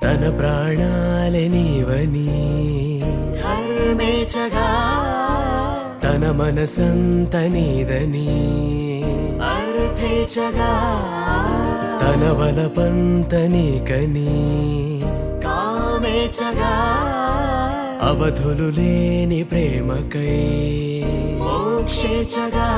తన ప్రాణాలే నీవని ధర్మేచగా తన మనసంత నీదని అర్థేచగా తన వలపంత నీకని కామేచగా అవధులు లేని ప్రేమకై మోక్షేచగా